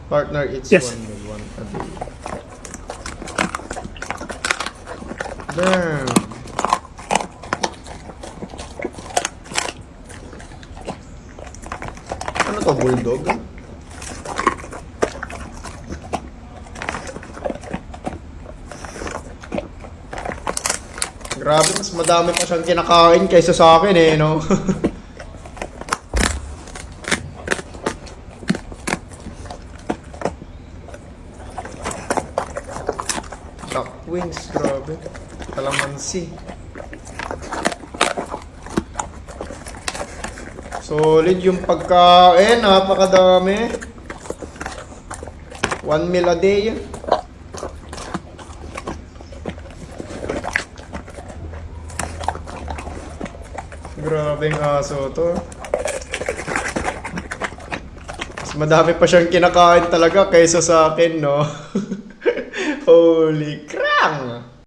Partner, it's Yes. 1 meal, 1 a day. Damn. Ano to, bulldog? Grabe, mas madami pa siyang kinakain kaysa sa akin eh, no? Duck wings, grabe. Kalamansi. Solid yung pagkain, napakadami. 1 meal a day. Grabeng aso to. Mas madami pa siyang kinakain talaga kaysa sa akin, no? Holy crap!